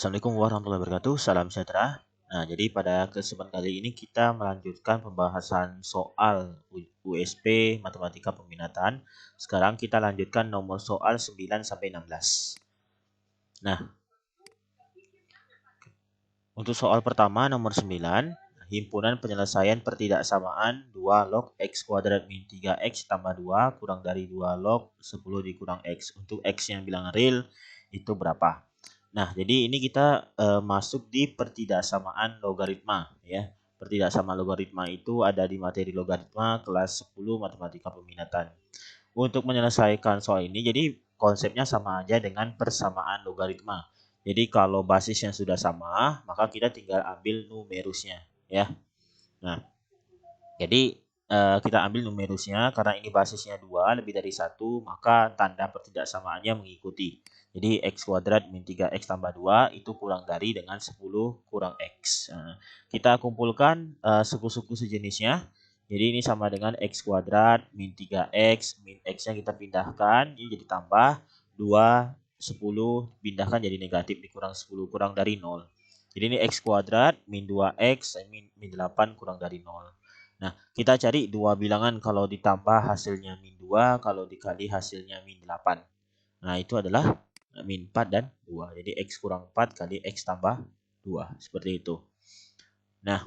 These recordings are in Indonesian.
Assalamualaikum warahmatullahi wabarakatuh. Salam sejahtera. Nah, jadi pada kesempatan kali ini kita melanjutkan pembahasan soal USP Matematika Peminatan. Sekarang kita lanjutkan nomor soal 9 sampai 16. Nah, untuk soal pertama nomor 9, himpunan penyelesaian pertidaksamaan 2 log x kuadrat min 3x tambah 2 kurang dari 2 log 10 dikurang x. Untuk x yang bilangan real itu berapa? Nah, jadi ini kita masuk di pertidaksamaan logaritma ya. Pertidaksamaan logaritma itu ada di materi logaritma kelas 10 Matematika Peminatan. Untuk menyelesaikan soal ini, jadi konsepnya sama aja dengan persamaan logaritma. Jadi kalau basisnya sudah sama, maka kita tinggal ambil numerusnya ya. Nah, jadi kita ambil numerusnya karena ini basisnya 2 lebih dari 1, maka tanda pertidaksamaannya mengikuti. Jadi x kuadrat min 3x tambah 2 itu kurang dari dengan 10 kurang x. Nah, kita kumpulkan suku-suku sejenisnya. Jadi ini sama dengan x kuadrat min 3x, min x-nya kita pindahkan, ini jadi tambah 2, 10, pindahkan jadi negatif, dikurang 10 kurang dari 0. Jadi ini x kuadrat min 2x, min 8 kurang dari 0. Nah, kita cari dua bilangan kalau ditambah hasilnya min 2, kalau dikali hasilnya min 8. Nah, itu adalah min 4 dan 2. Jadi x kurang 4 kali x tambah 2. Seperti itu. Nah,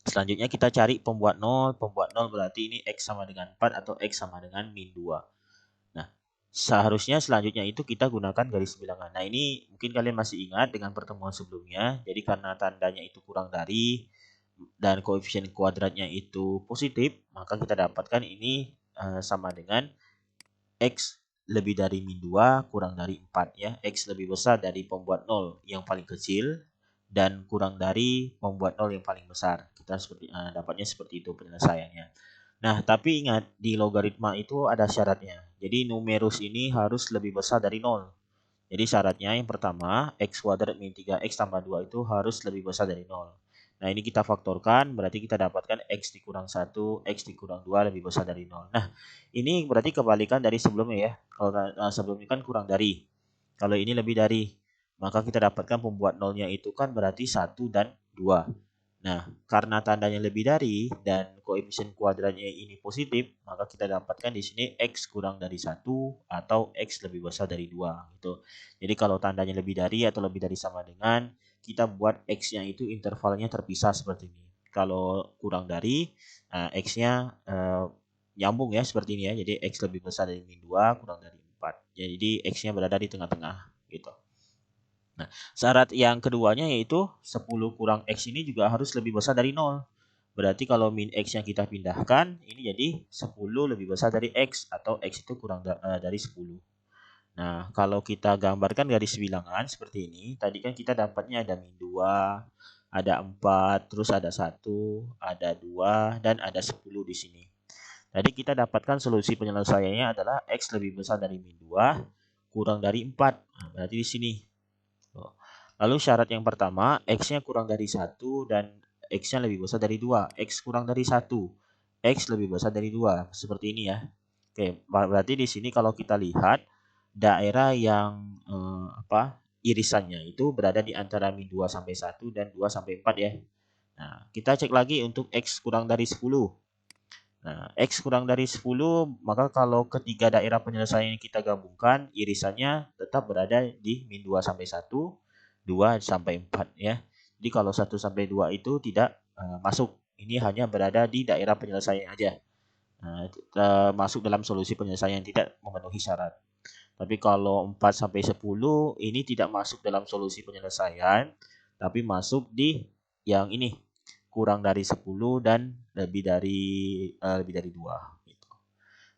selanjutnya kita cari pembuat 0. Pembuat 0 berarti ini x sama dengan 4 atau x sama dengan min 2. Nah, seharusnya selanjutnya itu kita gunakan garis bilangan. Nah, ini mungkin kalian masih ingat dengan pertemuan sebelumnya. Jadi karena tandanya itu kurang dari dan koefisien kuadratnya itu positif, maka kita dapatkan ini sama dengan x lebih dari min 2 kurang dari 4 ya. X lebih besar dari pembuat 0 yang paling kecil dan kurang dari pembuat 0 yang paling besar. Kita dapatnya seperti itu penyelesaiannya. Nah, tapi ingat di logaritma itu ada syaratnya. Jadi numerus ini harus lebih besar dari 0. Jadi syaratnya yang pertama, x kuadrat min 3x tambah 2 itu harus lebih besar dari 0. Nah, ini kita faktorkan, berarti kita dapatkan x dikurang 1, x dikurang 2 lebih besar dari 0. Nah, ini berarti kebalikan dari sebelumnya ya. Kalau sebelumnya kan kurang dari. Kalau ini lebih dari, maka kita dapatkan pembuat nolnya itu kan berarti 1 dan 2. Nah, karena tandanya lebih dari dan koefisien kuadratnya ini positif, maka kita dapatkan di sini x kurang dari 1 atau x lebih besar dari 2 gitu. Jadi kalau tandanya lebih dari atau lebih dari sama dengan, kita buat x-nya itu intervalnya terpisah seperti ini. Kalau kurang dari, x-nya nyambung ya seperti ini ya. Jadi x lebih besar dari min 2 kurang dari 4. Jadi x-nya berada di tengah-tengah gitu. Nah, syarat yang keduanya yaitu 10 kurang x ini juga harus lebih besar dari 0. Berarti kalau min x yang kita pindahkan, ini jadi 10 lebih besar dari x, atau x itu kurang dari 10. Nah, kalau kita gambarkan garis bilangan seperti ini, tadi kan kita dapatnya ada min 2, ada 4, terus ada 1, ada 2, dan ada 10 di sini. Jadi kita dapatkan solusi penyelesaiannya adalah x lebih besar dari min 2, kurang dari 4. Nah, berarti di sini. Lalu syarat yang pertama, x-nya kurang dari 1 dan x-nya lebih besar dari 2. X kurang dari 1, x lebih besar dari 2. Seperti ini ya. Oke, berarti di sini kalau kita lihat daerah yang irisannya itu berada di antara min 2 sampai 1 dan 2 sampai 4 ya. Nah, kita cek lagi untuk x kurang dari 10. Nah, x kurang dari 10, maka kalau ketiga daerah penyelesaian yang kita gabungkan, irisannya tetap berada di min 2 sampai 1, 2 sampai 4 ya. Jadi kalau 1 sampai 2 itu tidak masuk. Ini hanya berada di daerah penyelesaian aja. Nah, masuk dalam solusi penyelesaian tidak memenuhi syarat. Tapi kalau 4 sampai 10 ini tidak masuk dalam solusi penyelesaian, tapi masuk di yang ini, kurang dari 10 dan lebih dari 2 gitu.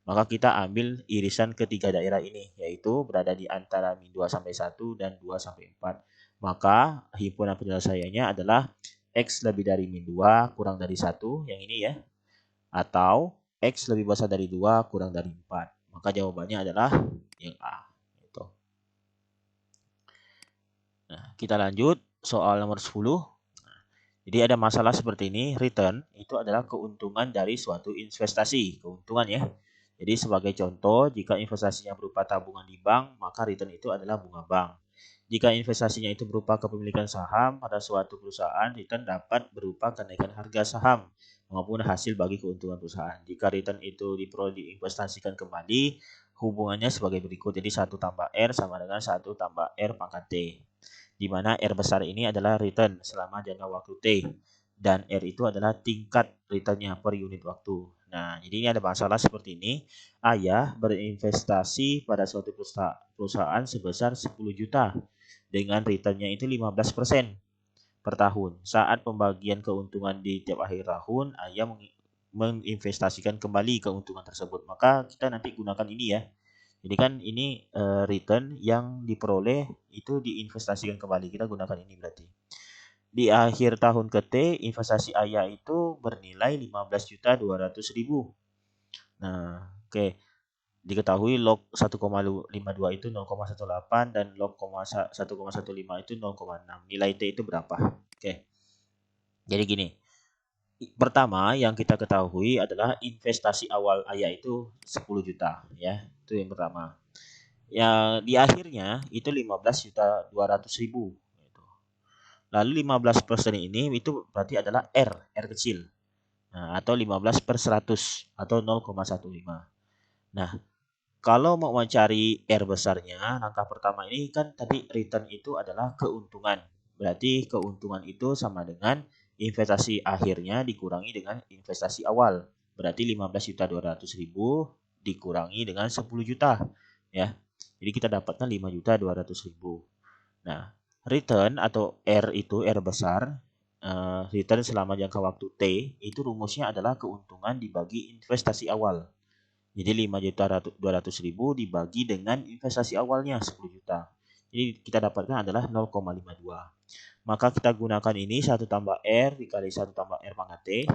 Maka kita ambil irisan ketiga daerah ini, yaitu berada di antara min 2 sampai 1 dan 2 sampai 4. Maka himpunan penyelesaiannya adalah x lebih dari min 2 kurang dari 1, yang ini ya, atau x lebih besar dari 2 kurang dari 4. Maka jawabannya adalah yang A. Gitu. Nah, kita lanjut soal nomor 10. Jadi ada masalah seperti ini, return itu adalah keuntungan dari suatu investasi, keuntungan ya. Jadi sebagai contoh, jika investasinya berupa tabungan di bank, maka return itu adalah bunga bank. Jika investasinya itu berupa kepemilikan saham pada suatu perusahaan, return dapat berupa kenaikan harga saham maupun hasil bagi keuntungan perusahaan. Jika return itu diperoleh diinvestasikan kembali, hubungannya sebagai berikut. Jadi 1 tambah R sama dengan 1 tambah R pangkat T. Di mana R besar ini adalah return selama jangka waktu T. Dan R itu adalah tingkat returnnya per unit waktu. Nah, jadi ini ada masalah seperti ini. Ayah berinvestasi pada suatu perusahaan sebesar 10 juta dengan returnnya itu 15% per tahun. Saat pembagian keuntungan di tiap akhir tahun, ayah menginvestasikan kembali keuntungan tersebut. Maka kita nanti gunakan ini ya. Jadi kan ini return yang diperoleh itu diinvestasikan kembali. Kita gunakan ini berarti. Di akhir tahun ke T, investasi ayah itu bernilai 15.200.000. Nah, oke. Diketahui log 1,52 itu 0,18 dan log 1,15 itu 0,6. Nilai T itu berapa? Oke. Jadi gini. Pertama yang kita ketahui adalah investasi awal ayah itu 10 juta ya. Itu yang pertama. Ya di akhirnya itu 15.200.000 gitu. Lalu 15% ini itu berarti adalah R kecil. Nah, atau 15/100 atau 0,15. Nah, kalau mau mencari R besarnya, langkah pertama ini kan tadi return itu adalah keuntungan. Berarti keuntungan itu sama dengan investasi akhirnya dikurangi dengan investasi awal. Berarti 15.200.000 dikurangi dengan 10 juta. Ya. Jadi kita dapatkan 5.200.000. Nah, return atau R itu R besar, return selama jangka waktu T, itu rumusnya adalah keuntungan dibagi investasi awal. Jadi 5.200.000 dibagi dengan investasi awalnya 10 juta. Jadi kita dapatkan adalah 0,52. Maka kita gunakan ini 1 tambah R dikali 1 tambah R pangkat T.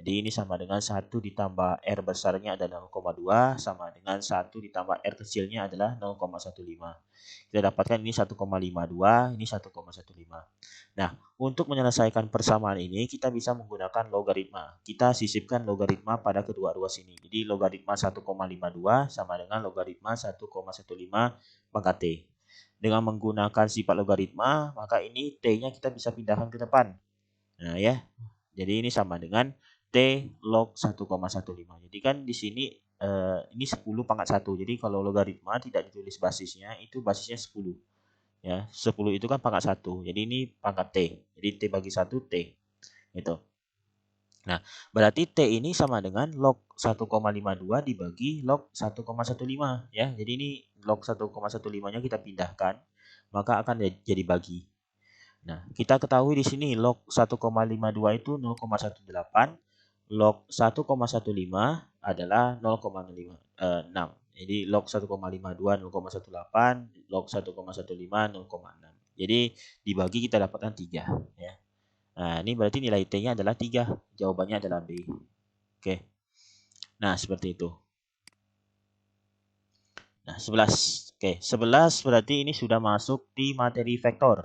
Jadi ini sama dengan 1 ditambah R besarnya adalah 0,2 sama dengan 1 ditambah R kecilnya adalah 0,15. Kita dapatkan ini 1,52, ini 1,15. Nah, untuk menyelesaikan persamaan ini kita bisa menggunakan logaritma. Kita sisipkan logaritma pada kedua ruas ini. Jadi logaritma 1,52 sama dengan logaritma 1,15 pangkat T. Dengan menggunakan sifat logaritma, maka ini T-nya kita bisa pindahkan ke depan. Nah ya, jadi ini sama dengan T log 1,15. Jadi kan di sini ini 10 pangkat 1. Jadi kalau logaritma tidak ditulis basisnya, itu basisnya 10. Ya, 10 itu kan pangkat 1. Jadi ini pangkat T. Jadi T bagi 1 T. Gitu. Nah, berarti T ini sama dengan log 1,52 dibagi log 1,15 ya. Jadi ini log 1,15-nya kita pindahkan, maka akan jadi bagi. Nah, kita ketahui di sini log 1,52 itu 0,18, log 1,15 adalah 0,6. Jadi log 1,52 0,18, log 1,15 0,6. Jadi dibagi kita dapatkan 3 ya. Nah, ini berarti nilai T-nya adalah 3. Jawabannya adalah B. Oke. Nah, seperti itu. Nah, 11. Oke, 11 berarti ini sudah masuk di materi vektor.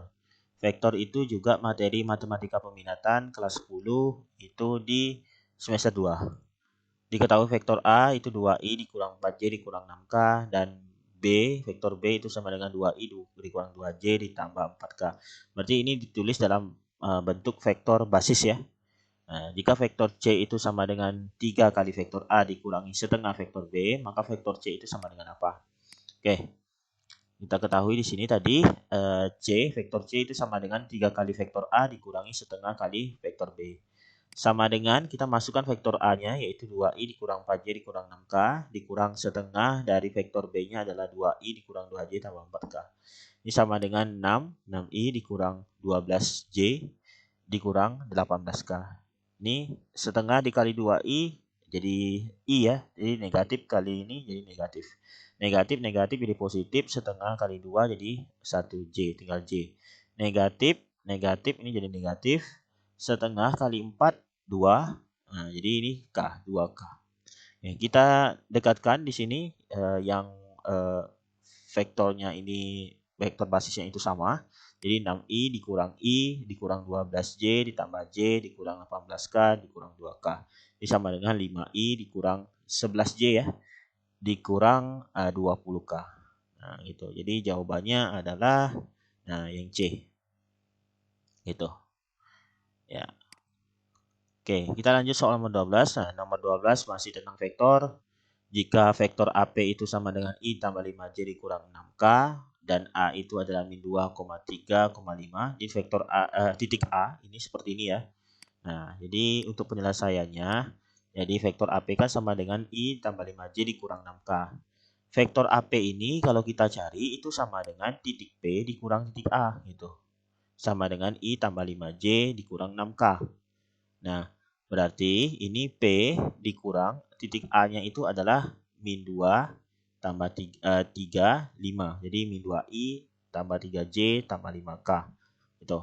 Vektor itu juga materi matematika peminatan kelas 10 itu di semester 2. Diketahui vektor A itu 2i dikurang 4j dikurang 6k dan B, vektor B itu sama dengan 2i dikurang 2j ditambah 4k. Berarti ini ditulis dalam bentuk vektor basis ya. Nah, jika vektor C itu sama dengan 3 kali vektor A dikurangi setengah vektor B, maka vektor C itu sama dengan apa? Oke. Kita ketahui di sini tadi vektor C itu sama dengan 3 kali vektor A dikurangi setengah kali vektor B. Sama dengan kita masukkan vektor A-nya yaitu 2i dikurang 4j dikurang 6k dikurang setengah dari vektor B-nya adalah 2i dikurang 2j tambah 4k. Ini sama dengan 6i dikurang 12j dikurang 18k. Ini setengah dikali 2i jadi i ya, jadi negatif kali ini jadi negatif. Negatif jadi positif, setengah kali 2 jadi 1j, tinggal j. Negatif ini jadi negatif, setengah kali 4 2. Nah, jadi ini k, 2k. Ya, kita dekatkan di sini yang vektornya ini vektor basisnya itu sama. Jadi 6i dikurang 12j ditambah j dikurang 18k dikurang 2k. Ini sama dengan 5i dikurang 11j ya dikurang 20k. Nah, gitu. Jadi jawabannya adalah Nah, yang C. Gitu. Ya. Oke, kita lanjut soal nomor 12. Nah, nomor 12 masih tentang vektor. Jika vektor AP itu sama dengan I tambah 5J dikurang 6K dan A itu adalah min 2,3,5. Jadi vektor titik A ini seperti ini ya. Nah, jadi untuk penyelesaiannya, jadi vektor AP kan sama dengan I tambah 5J dikurang 6K. Vektor AP ini kalau kita cari itu sama dengan titik P dikurang titik A gitu. Sama dengan I tambah 5J dikurang 6K. Nah, berarti ini P dikurang titik A-nya itu adalah min 2 tambah 3, 5. Jadi min 2I tambah 3J tambah 5K. Gitu.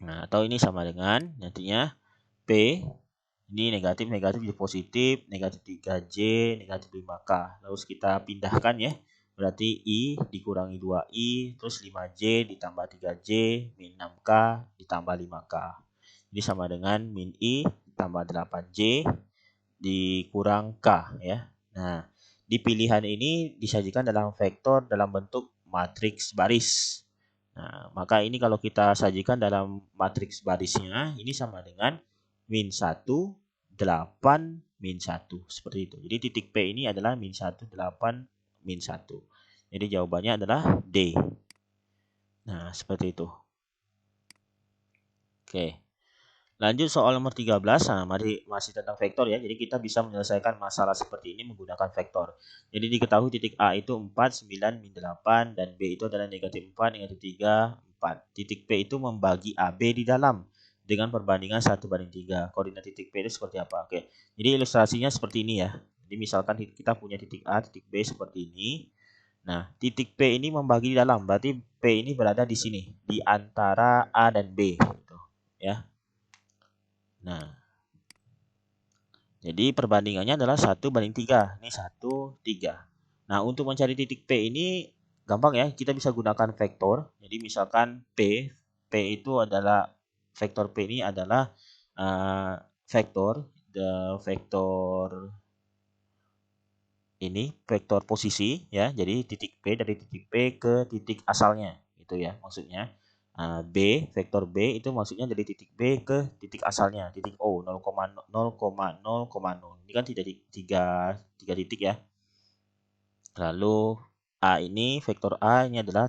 Nah, atau ini sama dengan nantinya P ini negatif jadi positif, negatif 3J, negatif 5K. Lalu kita pindahkan ya. Berarti I dikurangi 2I, terus 5J ditambah 3J, min 6K ditambah 5K. Ini sama dengan min I tambah 8J dikurang K ya. Nah, di pilihan ini disajikan dalam vektor dalam bentuk matriks baris. Nah, maka ini kalau kita sajikan dalam matriks barisnya, ini sama dengan min 1, 8, min 1. Seperti itu. Jadi titik P ini adalah min 1, 8, min 1. Jadi jawabannya adalah D. Nah, seperti itu. Oke. Lanjut soal nomor 13. Nah, masih tentang vektor ya. Jadi kita bisa menyelesaikan masalah seperti ini menggunakan vektor. Jadi diketahui titik A itu 4, 9, min 8 dan B itu adalah negatif 4, negatif 3, 4. Titik P itu membagi AB di dalam dengan perbandingan 1:3. Koordinat titik P itu seperti apa? Oke. Jadi ilustrasinya seperti ini ya. Jadi misalkan kita punya titik A, titik B seperti ini. Nah, titik P ini membagi di dalam. Berarti P ini berada di sini, di antara A dan B gitu, ya. Nah, jadi perbandingannya adalah 1:3. Ini 1, 3. Nah, untuk mencari titik P ini gampang ya. Kita bisa gunakan vektor. Jadi misalkan P itu adalah vektor P ini adalah vektor ini vektor posisi ya. Jadi titik P dari titik P ke titik asalnya gitu ya maksudnya. Vektor B itu maksudnya dari titik B ke titik asalnya, titik O 0,0,0,0. Ini kan tiga titik ya. Lalu A ini vektor A ini adalah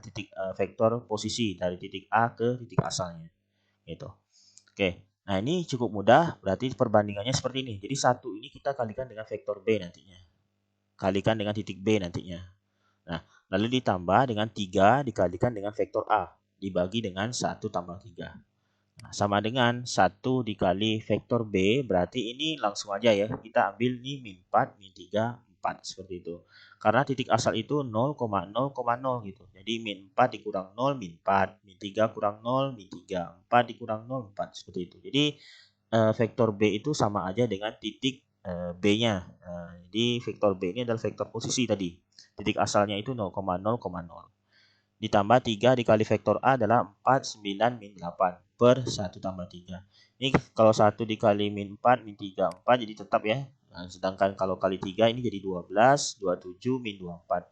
vektor posisi dari titik A ke titik asalnya. Gitu. Oke. Nah, ini cukup mudah, berarti perbandingannya seperti ini. Jadi 1 ini kita kalikan dengan vektor B nantinya. Kalikan dengan titik B nantinya. Nah, lalu ditambah dengan 3 dikalikan dengan vektor A. Dibagi dengan 1 tambah 3. Nah, sama dengan 1 dikali vektor B, berarti ini langsung aja ya. Kita ambil ini min 4, min 3, 4. Seperti itu. Karena titik asal itu 0,0,0 gitu. Jadi min 4 dikurang 0, min 4. Min 3 kurang 0, min 3. 4 dikurang 0, 4. Seperti itu. Jadi vektor B itu sama aja dengan titik B-nya. Jadi vektor B ini adalah vektor posisi tadi. Titik asalnya itu 0,0,0. Ditambah 3 dikali vektor A adalah 4, 9, min 8 per 1 tambah 3. Ini kalau 1 dikali min 4, min 3, 4 jadi tetap ya. Nah, sedangkan kalau kali 3 ini jadi 12, 27, min 24.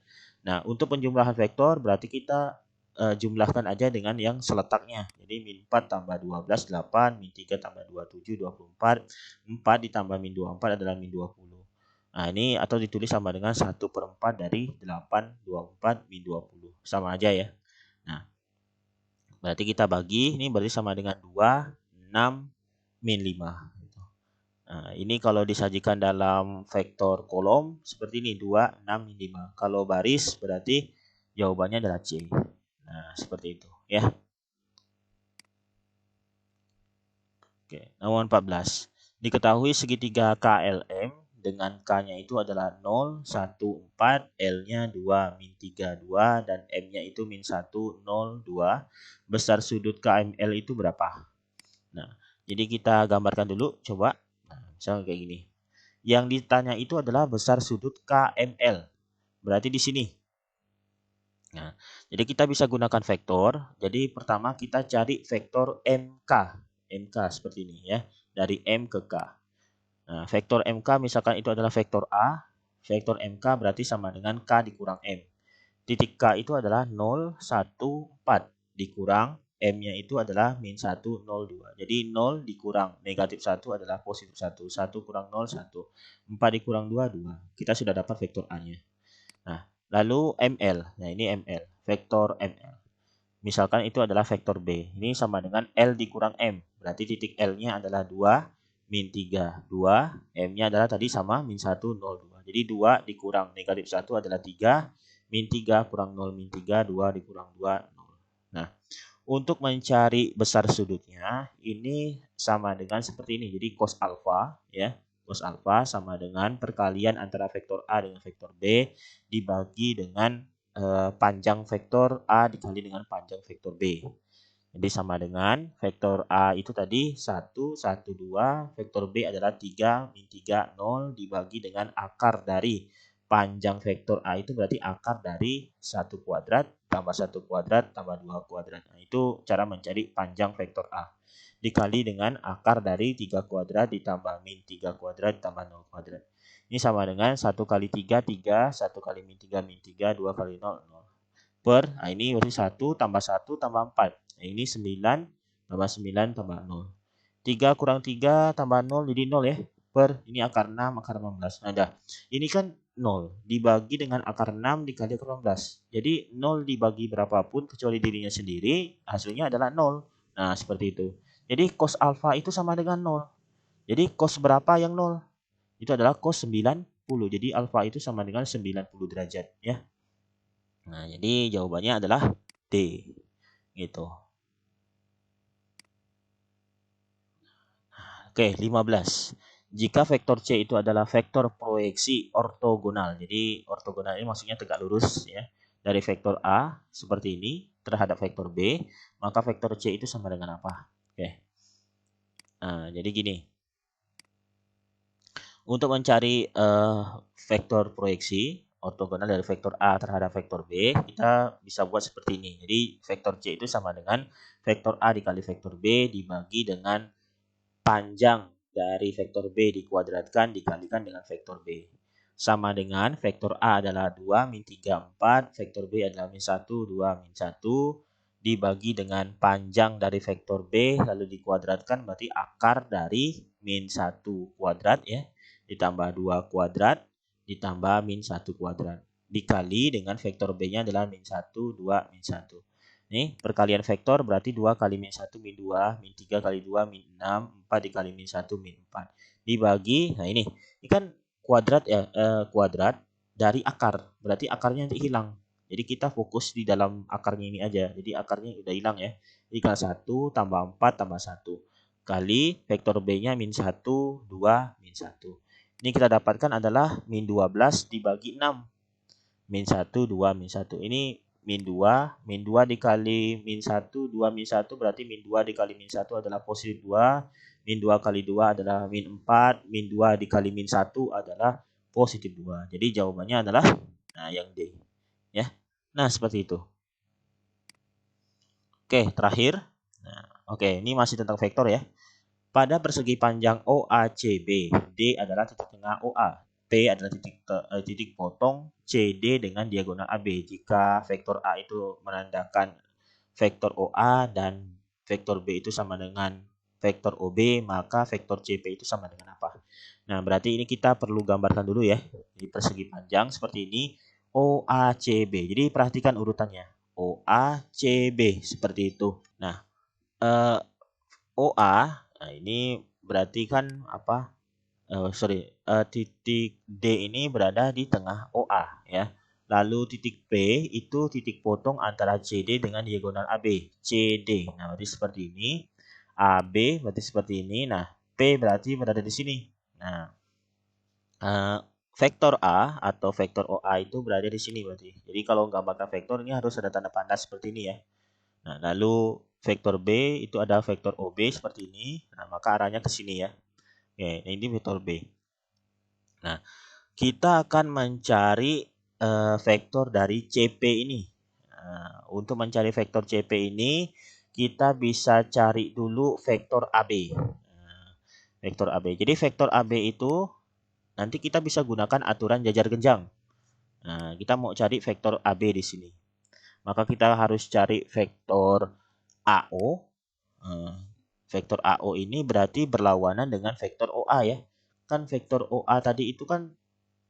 Nah, untuk penjumlahan vektor berarti kita jumlahkan aja dengan yang seletaknya. Jadi min 4 tambah 12, 8, min 3 tambah 27, 24. 4 ditambah min 24 adalah min 20. Nah, ini atau ditulis sama dengan 1/4 dari 8, 24, min 20. Sama aja ya. Nah, berarti kita bagi, ini berarti sama dengan 2, 6, min 5. Nah, ini kalau disajikan dalam vektor kolom, seperti ini, 2, 6, min 5. Kalau baris, berarti jawabannya adalah C. Nah, seperti itu ya. Oke, nomor 14. Diketahui segitiga KLM dengan K-nya itu adalah 0, 1, 4, L-nya 2, min 3, 2, dan M-nya itu min 1, 0, 2. Besar sudut KML itu berapa? Nah, jadi kita gambarkan dulu, coba. Nah, misalnya kayak gini. Yang ditanya itu adalah besar sudut KML. Berarti di sini. Nah, jadi kita bisa gunakan vektor. Jadi pertama kita cari vektor MK. MK seperti ini ya. Dari M ke K. Nah, vektor MK misalkan itu adalah vektor A. Vektor MK berarti sama dengan K dikurang M. titik K itu adalah 0, 1, 4 dikurang M-nya itu adalah min 1, 0, 2. Jadi 0 dikurang negatif 1 adalah positif 1. 1 kurang 0, 1. 4 dikurang 2, 2. Kita sudah dapat vektor A-nya. Nah, lalu ML. Nah, ini ML. Vektor ML. Misalkan itu adalah vektor B. Ini sama dengan L dikurang M. Berarti titik L-nya adalah 2, min 3. 2, M-nya adalah tadi sama, min 1, 0, 2. Jadi 2 dikurang negatif 1 adalah 3. Min 3 kurang 0, min 3. 2 dikurang 2, 0. Nah, untuk mencari besar sudutnya, ini sama dengan seperti ini. Jadi cos alfa, ya. Cos alfa sama dengan perkalian antara vektor A dengan vektor B dibagi dengan panjang vektor A dikali dengan panjang vektor B. Jadi sama dengan vektor A itu tadi 1, 1, 2. Vektor B adalah 3, min 3, 0 dibagi dengan akar dari panjang vektor A itu berarti akar dari 1 kuadrat tambah 1 kuadrat tambah 2 kuadrat. Nah, itu cara mencari panjang vektor A. Dikali dengan akar dari 3 kuadrat ditambah min 3 kuadrat ditambah 0 kuadrat. Ini sama dengan 1 kali 3, 3. 1 kali min 3, min 3. 2 kali 0, 0. Nah ini berarti 1 tambah 1 tambah 4. Nah, ini 9 tambah 9 tambah 0. 3 kurang 3 tambah 0 jadi 0 ya. Ini akar 6, akar 15. Nah, dah. Ini kan 0 dibagi dengan akar 6 dikali akar 15. Jadi 0 dibagi berapapun kecuali dirinya sendiri, hasilnya adalah 0. Nah, seperti itu. Jadi cos alfa itu sama dengan 0. Jadi cos berapa yang 0? Itu adalah cos 90. Jadi alfa itu sama dengan 90 derajat ya. Nah, jadi jawabannya adalah D. Gitu. Oke, 15. Jika vektor C itu adalah vektor proyeksi ortogonal. Jadi ortogonal ini maksudnya tegak lurus ya. Dari vektor A seperti ini terhadap vektor B, maka vektor C itu sama dengan apa? Oke. Nah, jadi gini. Untuk mencari vektor proyeksi ortogonal dari vektor A terhadap vektor B, kita bisa buat seperti ini. Jadi vektor C itu sama dengan vektor A dikali vektor B dibagi dengan panjang dari vektor B dikuadratkan dikalikan dengan vektor B. Sama dengan vektor A adalah 2, min 3, 4. Vektor B adalah min 1, 2, min 1. Dibagi dengan panjang dari vektor B lalu dikuadratkan berarti akar dari min 1 kuadrat ya. Ditambah 2 kuadrat ditambah min 1 kuadrat. Dikali dengan vektor B-nya adalah min 1, 2, min 1. Nih, perkalian vektor berarti 2 kali min 1 min 2, min 3 kali 2 min 6, 4 dikali min 1 min 4. Dibagi, nah ini kan kuadrat ya, kuadrat dari akar. Berarti akarnya nanti hilang. Jadi kita fokus di dalam akarnya ini aja. Jadi akarnya udah hilang ya. Jadi kalau 1 tambah 4 tambah 1 kali vektor B-nya min 1, 2, min 1. Ini kita dapatkan adalah min 12 dibagi 6. Min 1, 2, min 1. Ini min 2 dikali min 1, 2 min 1 berarti min 2 dikali min 1 adalah positif 2, min 2 kali 2 adalah min 4, min 2 dikali min 1 adalah positif 2. Jadi jawabannya adalah nah yang D. Ya. Nah, seperti itu. Oke, terakhir. Nah, oke, ini masih tentang vektor ya. Pada persegi panjang OACB, D adalah titik tengah OA. P adalah titik potong CD dengan diagonal AB. Jika vektor A itu menandakan vektor OA dan vektor B itu sama dengan vektor OB, maka vektor CP itu sama dengan apa? Nah, berarti ini kita perlu gambarkan dulu ya. Di persegi panjang seperti ini OACB. Jadi perhatikan urutannya. OACB seperti itu. Nah, OA, nah ini berarti kan apa? Titik D ini berada di tengah OA ya. Lalu titik P itu titik potong antara CD dengan diagonal AB. CD. Nah, berarti seperti ini. AB berarti seperti ini. Nah, P berarti berada di sini. Nah, vektor A atau vektor OA itu berada di sini berarti. Jadi kalau gambarkan vektor ini harus ada tanda pandas seperti ini ya. Nah, lalu vektor B itu ada vektor OB seperti ini. Nah, maka arahnya ke sini ya. Oke, ini vektor B. Nah, kita akan mencari vektor dari CP ini. Nah, untuk mencari vektor CP ini, kita bisa cari dulu vektor AB. Nah, vektor AB. Jadi vektor AB itu nanti kita bisa gunakan aturan jajar genjang. Nah, kita mau cari vektor AB di sini. Maka kita harus cari vektor AO. Vektor AO ini berarti berlawanan dengan vektor OA ya. Kan vektor OA tadi itu kan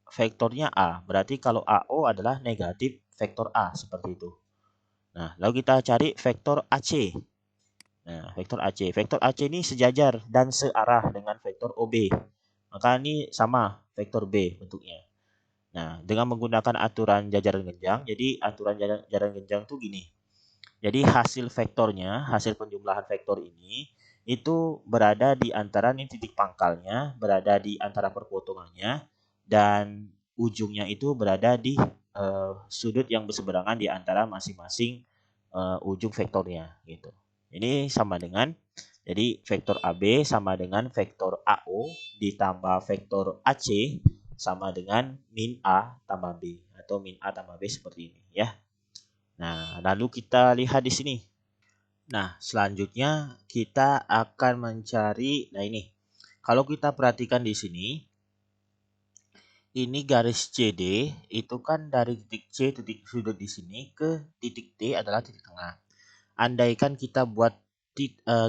vektornya A. Berarti kalau AO adalah negatif vektor A seperti itu. Nah, lalu kita cari vektor AC. Nah, vektor AC. Vektor AC ini sejajar dan searah dengan vektor OB. Maka ini sama vektor B bentuknya. Nah, dengan menggunakan aturan jajaran genjang, jadi aturan jajaran genjang tuh gini. Jadi hasil vektornya, hasil penjumlahan vektor ini itu berada di antara ini titik pangkalnya, berada di antara perpotongannya, dan ujungnya itu berada di sudut yang berseberangan di antara masing-masing ujung vektornya gitu. Ini sama dengan jadi vektor AB sama dengan vektor AO ditambah vektor AC sama dengan min A tambah B atau min A tambah B seperti ini ya. Nah, lalu kita lihat di sini. Nah, selanjutnya kita akan mencari, nah ini, kalau kita perhatikan di sini, ini garis CD itu kan dari titik C, titik sudut di sini ke titik D adalah titik tengah. Andaikan kita buat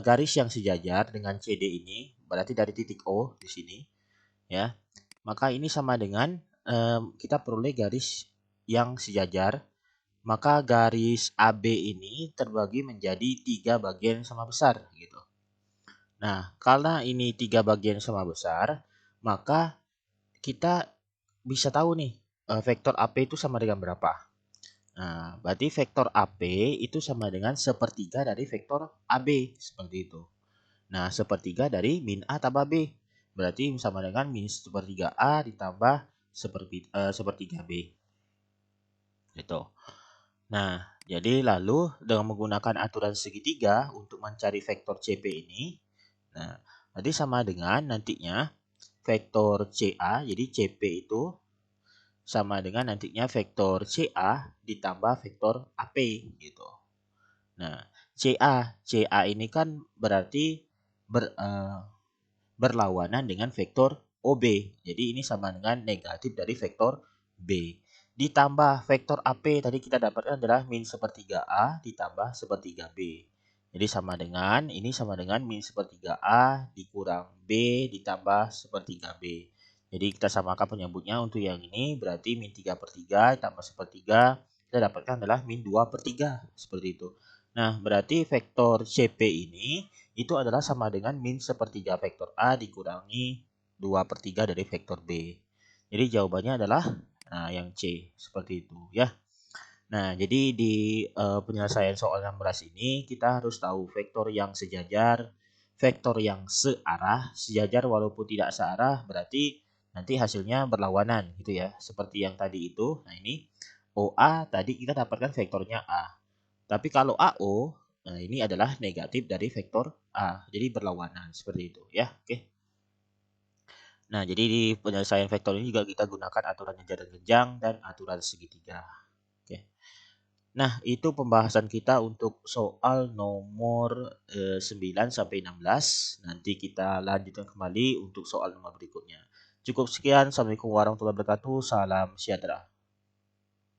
garis yang sejajar dengan CD ini, berarti dari titik O di sini, ya, maka ini sama dengan kita peroleh garis yang sejajar. Maka garis AB ini terbagi menjadi 3 bagian sama besar gitu. Nah, karena ini 3 bagian sama besar, maka kita bisa tahu nih vektor AP itu sama dengan berapa. Nah, berarti vektor AP itu sama dengan sepertiga dari vektor AB seperti itu. Nah, sepertiga dari min A tambah B. Berarti sama dengan min sepertiga A ditambah sepertiga B. Gitu. Nah, jadi lalu dengan menggunakan aturan segitiga untuk mencari vektor CP ini, nah, nanti sama dengan nantinya vektor CA, jadi CP itu sama dengan nantinya vektor CA ditambah vektor AP gitu. Nah, CA ini kan berarti berlawanan dengan vektor OB. Jadi ini sama dengan negatif dari vektor B. Ditambah vektor AP tadi kita dapatkan adalah min sepertiga A ditambah sepertiga B. Jadi sama dengan, ini sama dengan min sepertiga A dikurang B ditambah sepertiga B. Jadi kita samakan penyebutnya untuk yang ini berarti min 3/3 tambah sepertiga kita dapatkan adalah min 2/3 seperti itu. Nah berarti vektor CP ini itu adalah sama dengan min sepertiga vektor A dikurangi 2/3 dari vektor B. Jadi jawabannya adalah yang C seperti itu ya. Nah, jadi di penyelesaian soal 16 ini kita harus tahu vektor yang sejajar, vektor yang searah, sejajar walaupun tidak searah berarti nanti hasilnya berlawanan gitu ya. Seperti yang tadi itu. Nah, ini OA tadi kita dapatkan vektornya A. Tapi kalau AO, nah ini adalah negatif dari vektor A. Jadi berlawanan seperti itu ya. Oke. Nah, jadi di penyelesaian vektor ini juga kita gunakan aturan jajaran genjang dan aturan segitiga. Oke. Nah, itu pembahasan kita untuk soal nomor 9 sampai 16. Nanti kita lanjutkan kembali untuk soal nomor berikutnya. Cukup sekian. Assalamualaikum warahmatullahi wabarakatuh. Salam sejahtera.